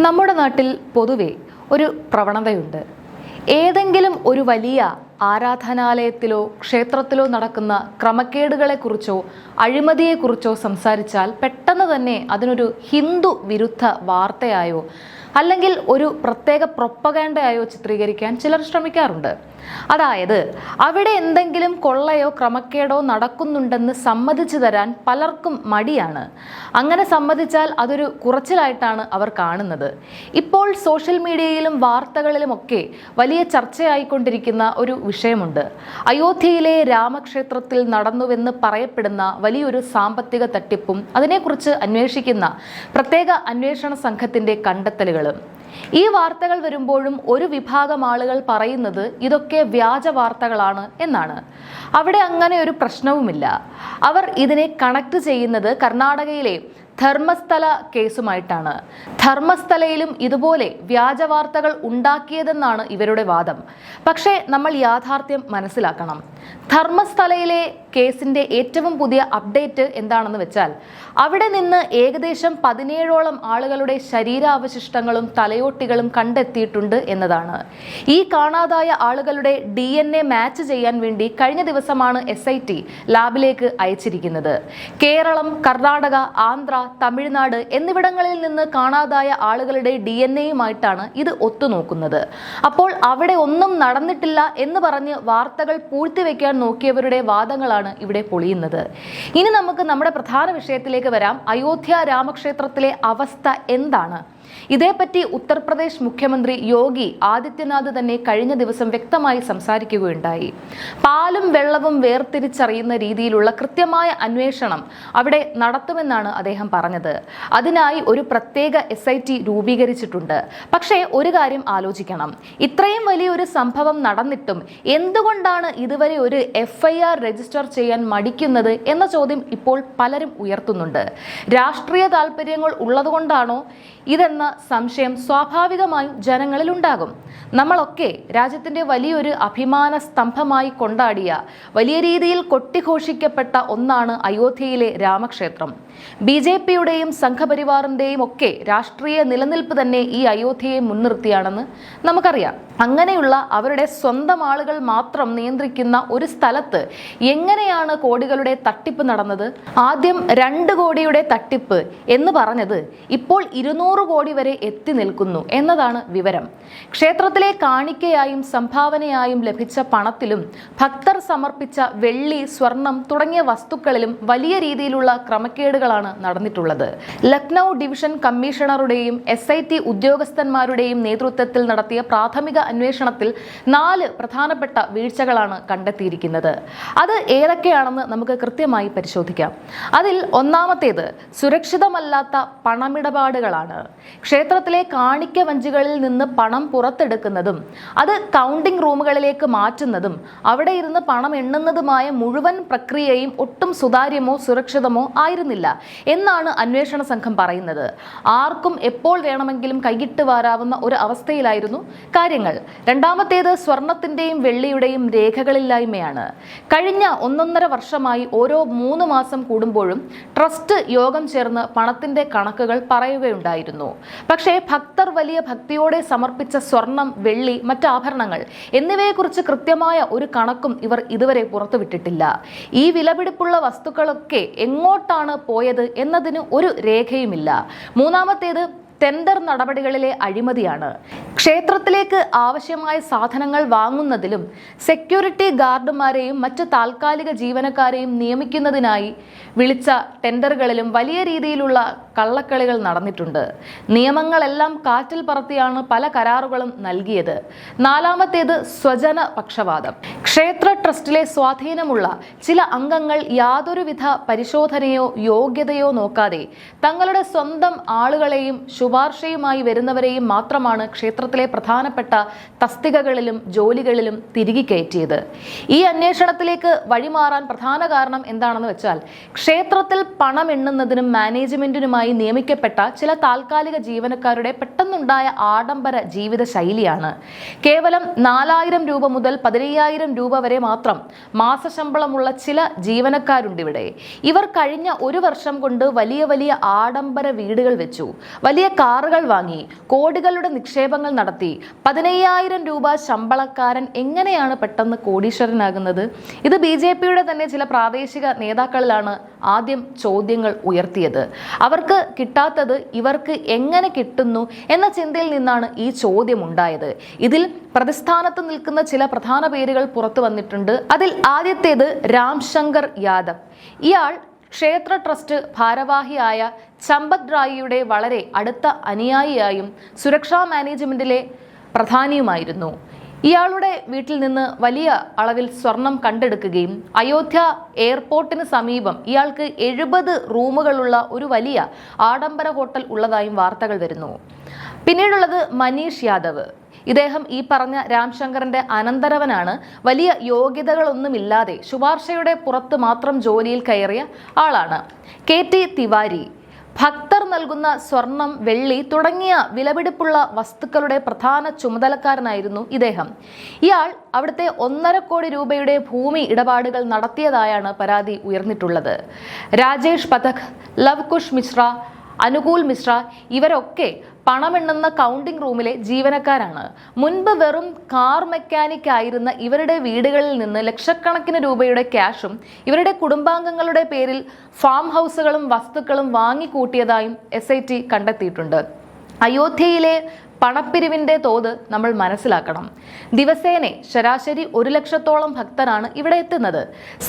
നമ്മുടെ നാട്ടിൽ പൊതുവെ ഒരു പ്രവണതയുണ്ട്. ഏതെങ്കിലും ഒരു വലിയ ആരാധനാലയത്തിലോ ക്ഷേത്രത്തിലോ നടക്കുന്ന ക്രമക്കേടുകളെക്കുറിച്ചോ അഴിമതിയെക്കുറിച്ചോ സംസാരിച്ചാൽ പെട്ടെന്ന് തന്നെ അതിനൊരു ഹിന്ദു വിരുദ്ധ വാർത്തയായോ അല്ലെങ്കിൽ ഒരു പ്രത്യേക പ്രൊപ്പഗാൻഡയായോ ചിത്രീകരിക്കാൻ ചിലർ ശ്രമിക്കാറുണ്ട്. അതായത് അവിടെ എന്തെങ്കിലും കൊള്ളയോ ക്രമക്കേടോ നടക്കുന്നുണ്ടെന്ന് സമ്മതിച്ചു തരാൻ പലർക്കും മടിയാണ്. അങ്ങനെ സമ്മതിച്ചാൽ അതൊരു കുറച്ചിലായിട്ടാണ് അവർ കാണുന്നത്. ഇപ്പോൾ സോഷ്യൽ മീഡിയയിലും വാർത്തകളിലുമൊക്കെ വലിയ ചർച്ചയായിക്കൊണ്ടിരിക്കുന്ന ഒരു വിഷയമുണ്ട്. അയോധ്യയിലെ രാമക്ഷേത്രത്തിൽ നടന്നുവെന്ന് പറയപ്പെടുന്ന വലിയൊരു സാമ്പത്തിക തട്ടിപ്പും അതിനെക്കുറിച്ച് അന്വേഷിക്കുന്ന പ്രത്യേക അന്വേഷണ സംഘത്തിന്റെ കണ്ടെത്തലുകളും. ഈ വാർത്തകൾ വരുമ്പോഴും ഒരു വിഭാഗം ആളുകൾ പറയുന്നത് ഇതൊക്കെ വ്യാജ വാർത്തകളാണ് എന്നാണ്. അവിടെ അങ്ങനെ ഒരു പ്രശ്നവുമില്ല. അവർ ഇതിനെ കണക്ട് ചെയ്യുന്നത് കർണാടകയിലെ ധർമ്മസ്ഥല കേസുമായിട്ടാണ്. ധർമ്മസ്ഥലയിലും ഇതുപോലെ വ്യാജ വാർത്തകൾ ഉണ്ടാക്കിയതെന്നാണ് ഇവരുടെ വാദം. പക്ഷേ നമ്മൾ യാഥാർത്ഥ്യം മനസ്സിലാക്കണം. ധർമ്മസ്ഥലയിലെ കേസിന്റെ ഏറ്റവും പുതിയ അപ്ഡേറ്റ് എന്താണെന്ന് വെച്ചാൽ അവിടെ നിന്ന് ഏകദേശം 17ഓളം ആളുകളുടെ ശരീരാവശിഷ്ടങ്ങളും തലയോട്ടികളും കണ്ടെത്തിയിട്ടുണ്ട് എന്നതാണ്. ഈ കാണാതായ ആളുകളുടെ DNA മാച്ച് ചെയ്യാൻ വേണ്ടി കഴിഞ്ഞ ദിവസമാണ് SIT ലാബിലേക്ക് അയച്ചിരിക്കുന്നത്. കേരളം, കർണാടക, ആന്ധ്ര, തമിഴ്നാട് എന്നിവിടങ്ങളിൽ നിന്ന് കാണാതായ ആളുകളുടെ DNAയുമായിട്ടാണ് ഇത് ഒത്തുനോക്കുന്നത്. അപ്പോൾ അവിടെ ഒന്നും നടന്നിട്ടില്ല എന്ന് പറഞ്ഞ് വാർത്തകൾ പൂഴ്ത്തിവെക്കാൻ നോക്കിയവരുടെ വാദങ്ങളാണ് ഇവിടെ പൊളിയുന്നത്. ഇനി നമുക്ക് നമ്മുടെ പ്രധാന വിഷയത്തിലേക്ക് വരാം. അയോധ്യ രാമക്ഷേത്രത്തിലെ അവസ്ഥ എന്താണ്? ഇതേപ്പറ്റി ഉത്തർപ്രദേശ് മുഖ്യമന്ത്രി യോഗി ആദിത്യനാഥ് തന്നെ കഴിഞ്ഞ ദിവസം വ്യക്തമായി സംസാരിക്കുകയുണ്ടായി. പാലും വെള്ളവും വേർതിരിച്ചറിയുന്ന രീതിയിലുള്ള കൃത്യമായ അന്വേഷണം അവിടെ നടത്തുമെന്നാണ് അദ്ദേഹം പറഞ്ഞത്. അതിനായി ഒരു പ്രത്യേക SIT രൂപീകരിച്ചിട്ടുണ്ട്. പക്ഷേ ഒരു കാര്യം ആലോചിക്കണം. ഇത്രയും വലിയൊരു സംഭവം നടന്നിട്ടും എന്തുകൊണ്ടാണ് ഇതുവരെ ഒരു FIR രജിസ്റ്റർ ചെയ്യാൻ മടിക്കുന്നത് എന്ന ചോദ്യം ഇപ്പോൾ പലരും ഉയർത്തുന്നുണ്ട്. രാഷ്ട്രീയ താല്പര്യങ്ങൾ ഉള്ളതുകൊണ്ടാണോ ഇതെന്ന സംശയം സ്വാഭാവികമായും ജനങ്ങളിൽ ഉണ്ടാകും. നമ്മളൊക്കെ രാജ്യത്തിന്റെ വലിയൊരു അഭിമാന സ്തംഭമായി കൊണ്ടാടിയ, വലിയ രീതിയിൽ കൊട്ടിഘോഷിക്കപ്പെട്ട ഒന്നാണ് അയോധ്യയിലെ രാമക്ഷേത്രം. BJPയുടെയും സംഘപരിവാറിന്റെയും ഒക്കെ രാഷ്ട്രീയ നിലനിൽപ്പ് തന്നെ ഈ അയോധ്യയെ മുൻനിർത്തിയാണെന്ന് നമുക്കറിയാം. അങ്ങനെയുള്ള അവരുടെ സ്വന്തം ആളുകൾ മാത്രം നിയന്ത്രിക്കുന്ന ഒരു സ്ഥലത്ത് എങ്ങനെയാണ് കോടികളുടെ തട്ടിപ്പ് നടന്നത്? ആദ്യം 2 കോടിയുടെ തട്ടിപ്പ് എന്ന് പറഞ്ഞത് ഇപ്പോൾ 200 കോടി വരെ എത്തി നിൽക്കുന്നു എന്നതാണ് വിവരം. ക്ഷേത്രത്തിലെ കാണിക്കയായും സംഭാവനയായും ലഭിച്ച പണത്തിലും ഭക്തർ സമർപ്പിച്ച വെള്ളി, സ്വർണം തുടങ്ങിയ വസ്തുക്കളിലും വലിയ രീതിയിലുള്ള ക്രമക്കേടുകളാണ് നടന്നിട്ടുള്ളത്. ലക്നൗ ഡിവിഷൻ കമ്മീഷണറുടെയും SIT ഉദ്യോഗസ്ഥന്മാരുടെയും നേതൃത്വത്തിൽ നടത്തിയ പ്രാഥമിക അന്വേഷണത്തിൽ 4 പ്രധാനപ്പെട്ട വീഴ്ചകളാണ് കണ്ടെത്തിയിരിക്കുന്നത്. അത് ഏതൊക്കെയാണെന്ന് നമുക്ക് കൃത്യമായി പരിശോധിക്കാം. അതിൽ ഒന്നാമത്തേത് സുരക്ഷിതമല്ലാത്ത പണമിടപാടുകളാണ്. ക്ഷേത്രത്തിലെ കാണിക്ക വഞ്ചികളിൽ നിന്ന് പണം പുറത്തെടുക്കുന്നതും അത് കൗണ്ടിംഗ് റൂമുകളിലേക്ക് മാറ്റുന്നതും അവിടെ ഇരുന്ന് പണം എണ്ണുന്നതുമായ മുഴുവൻ പ്രക്രിയയും ഒട്ടും സുതാര്യമോ സുരക്ഷിതമോ ആയിരുന്നില്ല എന്നാണ് അന്വേഷണ സംഘം പറയുന്നത്. ആർക്കും എപ്പോൾ വേണമെങ്കിലും കൈയിട്ട് വാരാവുന്ന ഒരു അവസ്ഥയിലായിരുന്നു കാര്യങ്ങൾ. രണ്ടാമത്തേത് സ്വർണത്തിന്റെയും വെള്ളിയുടെയും രേഖകളില്ലായ്മയാണ്. കഴിഞ്ഞ 1.5 വർഷമായി ഓരോ 3 മാസം കൂടുമ്പോഴും ട്രസ്റ്റ് യോഗം ചേർന്ന് പണത്തിന്റെ കണക്കുകൾ പറയുകയുണ്ടായിരുന്നു. പക്ഷേ ഭക്തർ വലിയ ഭക്തിയോടെ സമർപ്പിച്ച സ്വർണം, വെള്ളി, മറ്റ് ആഭരണങ്ങൾ എന്നിവയെക്കുറിച്ച് കൃത്യമായ ഒരു കണക്കും ഇവർ ഇതുവരെ പുറത്തുവിട്ടിട്ടില്ല. ഈ വിലപിടിപ്പുള്ള വസ്തുക്കളൊക്കെ എങ്ങോട്ടാണ് പോയത് എന്നതിന് ഒരു രേഖയുമില്ല. മൂന്നാമത്തേത് ടെൻഡർ നടപടികളിലെ അഴിമതിയാണ്. ക്ഷേത്രത്തിലേക്ക് ആവശ്യമായ സാധനങ്ങൾ വാങ്ങുന്നതിലും സെക്യൂരിറ്റി ഗാർഡുമാരെയും മറ്റ് താൽക്കാലിക ജീവനക്കാരെയും നിയമിക്കുന്നതിനായി വിളിച്ച ടെൻഡറുകളിലും വലിയ രീതിയിലുള്ള കള്ളക്കളികൾ നടന്നിട്ടുണ്ട്. നിയമങ്ങളെല്ലാം കാറ്റിൽ പറത്തിയാണ് പല കരാറുകളും നൽകിയത്. നാലാമത്തേത് സ്വജന പക്ഷപാതം. ക്ഷേത്ര ട്രസ്റ്റിലെ സ്വാധീനമുള്ള ചില അംഗങ്ങൾ യാതൊരുവിധ പരിശോധനയോ യോഗ്യതയോ നോക്കാതെ തങ്ങളുടെ സ്വന്തം ആളുകളെയും ശുപാർശയുമായി വരുന്നവരെയും മാത്രമാണ് ക്ഷേത്രത്തിലെ പ്രധാനപ്പെട്ട തസ്തികകളിലും ജോലികളിലും തിരികെ കയറ്റിയത്. ഈ അന്വേഷണത്തിലേക്ക് വഴിമാറാൻ പ്രധാന കാരണം എന്താണെന്ന് വെച്ചാൽ ക്ഷേത്രത്തിൽ പണം എണ്ണുന്നതിനും മാനേജ്മെന്റിനുമായി ഭാഗമായി നിയമിക്കപ്പെട്ട ചില താൽക്കാലിക ജീവനക്കാരുടെ പെട്ടെന്നുണ്ടായ ആഡംബര ജീവിത ശൈലിയാണ്. കേവലം 4000 രൂപ മുതൽ 15000 രൂപ വരെ മാത്രം മാസശമ്പളമുള്ള ചില ജീവനക്കാരുണ്ട് ഇവിടെ. ഇവർ കഴിഞ്ഞ ഒരു വർഷം കൊണ്ട് വലിയ വലിയ ആഡംബര വീടുകൾ വെച്ചു, വലിയ കാറുകൾ വാങ്ങി, കോടികളുടെ നിക്ഷേപങ്ങൾ നടത്തി. 15000 രൂപ ശമ്പളക്കാരൻ എങ്ങനെയാണ് പെട്ടെന്ന് കോടീശ്വരനാകുന്നത്? ഇത് BJPയുടെ തന്നെ ചില പ്രാദേശിക നേതാക്കളിലാണ് ആദ്യം ചോദ്യങ്ങൾ ഉയർത്തിയത്. അവർക്ക് കിട്ടാത്തത് ഇവർക്ക് എങ്ങനെ കിട്ടുന്നു എന്ന ചിന്തയിൽ നിന്നാണ് ഈ ചോദ്യം ഉണ്ടായത്. ഇതിൽ പ്രതിസ്ഥാനത്ത് നിൽക്കുന്ന ചില പ്രധാന പേരുകൾ പുറത്തു വന്നിട്ടുണ്ട്. അതിൽ ആദ്യത്തേത് രാംശങ്കർ യാദവ്. ഇയാൾ ക്ഷേത്ര ട്രസ്റ്റ് ഭാരവാഹിയായ ചമ്പത് റായിയുടെ വളരെ അടുത്ത അനുയായിയായും സുരക്ഷാ മാനേജ്മെന്റിലെ പ്രധാനിയുമായിരുന്നു. ഇയാളുടെ വീട്ടിൽ നിന്ന് വലിയ അളവിൽ സ്വർണം കണ്ടെടുക്കുകയും അയോധ്യ എയർപോർട്ടിന് സമീപം ഇയാൾക്ക് 70 റൂമുകളുള്ള ഒരു വലിയ ആഡംബര ഹോട്ടൽ ഉള്ളതായും വാർത്തകൾ വരുന്നു. പിന്നീടുള്ളത് മനീഷ് യാദവ്. ഇദ്ദേഹം ഈ പറഞ്ഞ രാംശങ്കറിന്റെ അനന്തരവനാണ്. വലിയ യോഗ്യതകളൊന്നുമില്ലാതെ ശുപാർശയുടെ പുറത്ത് മാത്രം ജോലിയിൽ കയറിയ ആളാണ്. KT തിവാരി. ഭക്തർ നൽകുന്ന സ്വർണം, വെള്ളി തുടങ്ങിയ വിലപിടിപ്പുള്ള വസ്തുക്കളുടെ പ്രധാന ചുമതലക്കാരനായിരുന്നു ഇദ്ദേഹം. ഇയാൾ അവിടുത്തെ 1.5 കോടി രൂപയുടെ ഭൂമി ഇടപാടുകൾ നടത്തിയതായാണ് പരാതി ഉയർന്നിട്ടുള്ളത്. രാജേഷ് പഥക്, ലവ് കുഷ് മിശ്ര, അനുകൂൽ മിശ്ര ഇവരൊക്കെ പണമെണ്ണുന്ന കൗണ്ടിംഗ് റൂമിലെ ജീവനക്കാരാണ്. മുൻപ് വെറും കാർ മെക്കാനിക് ആയിരുന്ന ഇവരുടെ വീടുകളിൽ നിന്ന് ലക്ഷക്കണക്കിന് രൂപയുടെ ക്യാഷും ഇവരുടെ കുടുംബാംഗങ്ങളുടെ പേരിൽ ഫാം ഹൗസുകളും വസ്തുക്കളും വാങ്ങിക്കൂട്ടിയതായും SIT കണ്ടെത്തിയിട്ടുണ്ട്. അയോധ്യയിലെ പണപ്പിരിവിന്റെ തോത് നമ്മൾ മനസ്സിലാക്കണം. ദിവസേന ശരാശരി 1 ലക്ഷത്തോളം ഭക്തരാണ് ഇവിടെ എത്തുന്നത്.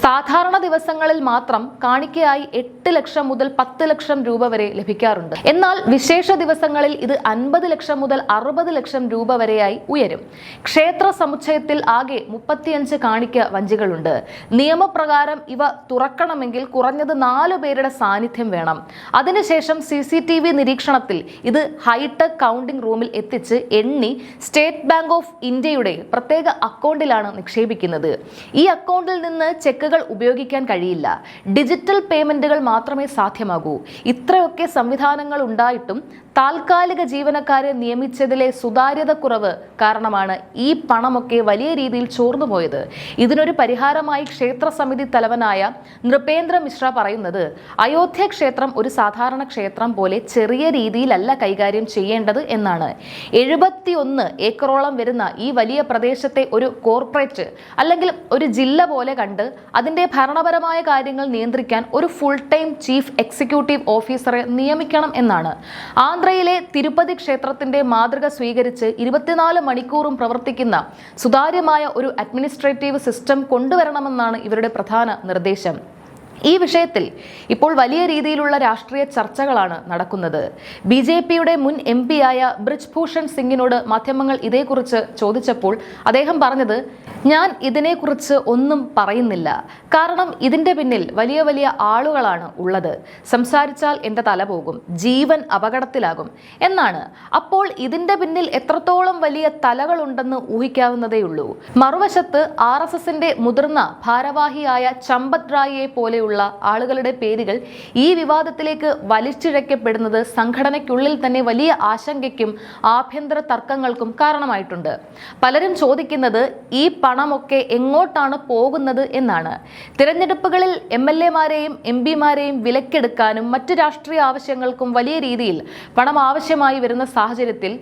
സാധാരണ ദിവസങ്ങളിൽ മാത്രം കാണിക്കയായി 8 ലക്ഷം മുതൽ 10 ലക്ഷം രൂപ വരെ ലഭിക്കാറുണ്ട്. എന്നാൽ വിശേഷ ദിവസങ്ങളിൽ ഇത് 50 ലക്ഷം മുതൽ 60 ലക്ഷം രൂപ വരെയായി ഉയരും. ക്ഷേത്ര സമുച്ചയത്തിൽ ആകെ 35 കാണിക്ക വഞ്ചികളുണ്ട്. നിയമപ്രകാരം ഇവ തുറക്കണമെങ്കിൽ കുറഞ്ഞത് 4 പേരുടെ സാന്നിധ്യം വേണം. അതിനുശേഷം CCTV നിരീക്ഷണത്തിൽ ഇത് ഹൈടെക് കൗണ്ടിംഗ് റൂമിൽ എത്തിച്ച് എണ്ണി സ്റ്റേറ്റ് ബാങ്ക് ഓഫ് ഇന്ത്യയുടെ പ്രത്യേക അക്കൗണ്ടിലാണ് നിക്ഷേപിക്കുന്നത്. ഈ അക്കൗണ്ടിൽ നിന്ന് ചെക്കുകൾ ഉപയോഗിക്കാൻ കഴിയില്ല. ഡിജിറ്റൽ പേയ്മെന്റുകൾ മാത്രമേ സാധ്യമാകൂ. ഇത്രയൊക്കെ സംവിധാനങ്ങൾ ഉണ്ടായിട്ടും താൽക്കാലിക ജീവനക്കാരെ നിയമിച്ചതിലെ സുതാര്യതക്കുറവ് കാരണമാണ് ഈ പണമൊക്കെ വലിയ രീതിയിൽ ചോർന്നുപോയത്. ഇതിനൊരു പരിഹാരമായി ക്ഷേത്ര സമിതി തലവനായ നൃപേന്ദ്ര മിശ്ര പറയുന്നത്, അയോധ്യ ക്ഷേത്രം ഒരു സാധാരണ ക്ഷേത്രം പോലെ ചെറിയ രീതിയിലല്ല കൈകാര്യം ചെയ്യേണ്ടത് എന്നാണ്. 71 ഏക്കറോളം വരുന്ന ഈ വലിയ പ്രദേശത്തെ ഒരു കോർപ്പറേറ്റ് അല്ലെങ്കിൽ ഒരു ജില്ല പോലെ കണ്ട് അതിന്റെ ഭരണപരമായ കാര്യങ്ങൾ നിയന്ത്രിക്കാൻ ഒരു ഫുൾ ടൈം ചീഫ് എക്സിക്യൂട്ടീവ് ഓഫീസറെ നിയമിക്കണം എന്നാണ്. ആന്ധ്രയിലെ തിരുപ്പതി ക്ഷേത്രത്തിന്റെ മാതൃക സ്വീകരിച്ച് 24 മണിക്കൂറും പ്രവർത്തിക്കുന്ന സുതാര്യമായ ഒരു അഡ്മിനിസ്ട്രേറ്റീവ് സിസ്റ്റം കൊണ്ടുവരണമെന്നാണ് ഇവരുടെ പ്രധാന നിർദ്ദേശം. ഈ വിഷയത്തിൽ ഇപ്പോൾ വലിയ രീതിയിലുള്ള രാഷ്ട്രീയ ചർച്ചകളാണ് നടക്കുന്നത്. BJPയുടെ മുൻ MP ആയ ബ്രിജ്ഭൂഷൺ സിംഗിനോട് മാധ്യമങ്ങൾ ഇതേക്കുറിച്ച് ചോദിച്ചപ്പോൾ അദ്ദേഹം പറഞ്ഞത്, ഞാൻ ഇതിനെക്കുറിച്ച് ഒന്നും പറയുന്നില്ല, കാരണം ഇതിന്റെ പിന്നിൽ വലിയ വലിയ ആളുകളാണ് ഉള്ളത്. സംസാരിച്ചാൽ എൻ്റെ തല പോകും, ജീവൻ അപകടത്തിലാകും എന്നാണ്. അപ്പോൾ ഇതിന്റെ പിന്നിൽ എത്രത്തോളം വലിയ തലകളുണ്ടെന്ന് ഊഹിക്കാവുന്നതേയുള്ളൂ. മറുവശത്ത് RSSന്റെ മുതിർന്ന ഭാരവാഹിയായ ചമ്പത് റായിയെ പോലെയുള്ള ആളുകളുടെ പേരുകൾ ഈ വിവാദത്തിലേക്ക് വലിച്ചിഴക്കപ്പെടുന്നത് സംഘടനയ്ക്കുള്ളിൽ തന്നെ വലിയ ആശങ്കയ്ക്കും ആഭ്യന്തര തർക്കങ്ങൾക്കും കാരണമായിട്ടുണ്ട്. പലരും ചോദിക്കുന്നത് ഈ പണമൊക്കെ എങ്ങോട്ടാണ് പോകുന്നത് എന്നാണ്. തിരഞ്ഞെടുപ്പുകളിൽ MLAമാരെയും MP മാരെയും വിലക്കെടുക്കാനും മറ്റു രാഷ്ട്രീയ ആവശ്യങ്ങൾക്കും വലിയ രീതിയിൽ പണം ആവശ്യമായി വരുന്ന സാഹചര്യത്തിൽ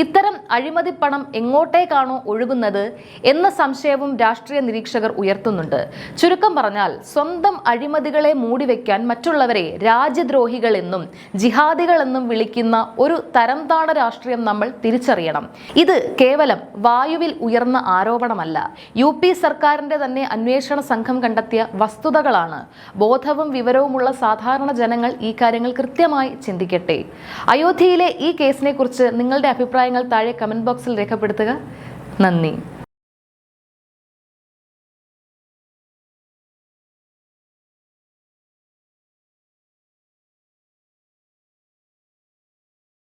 ഇത്തരം അഴിമതി പണം എങ്ങോട്ടേക്കാണോ ഒഴുകുന്നത് എന്ന സംശയവും രാഷ്ട്രീയ നിരീക്ഷകർ ഉയർത്തുന്നുണ്ട്. ചുരുക്കം പറഞ്ഞാൽ സ്വന്തം അഴിമതികളെ മൂടിവെക്കാൻ മറ്റുള്ളവരെ രാജ്യദ്രോഹികൾ എന്നും ജിഹാദികൾ എന്നും വിളിക്കുന്ന ഒരു തരംതാണ രാഷ്ട്രീയം നമ്മൾ തിരിച്ചറിയണം. ഇത് കേവലം വായുവിൽ ഉയർന്ന ആരോപണമല്ല. UP സർക്കാരിന്റെ തന്നെ അന്വേഷണ സംഘം കണ്ടെത്തിയ വസ്തുതകളാണ്. ബോധവും വിവരവുമുള്ള സാധാരണ ജനങ്ങൾ ഈ കാര്യങ്ങൾ കൃത്യമായി ചിന്തിക്കട്ടെ. അയോധ്യയിലെ ഈ കേസിനെ കുറിച്ച് നിങ്ങളുടെ അഭിപ്രായങ്ങൾ താഴെ കമന്റ് ബോക്സിൽ രേഖപ്പെടുത്തുക. നന്ദി.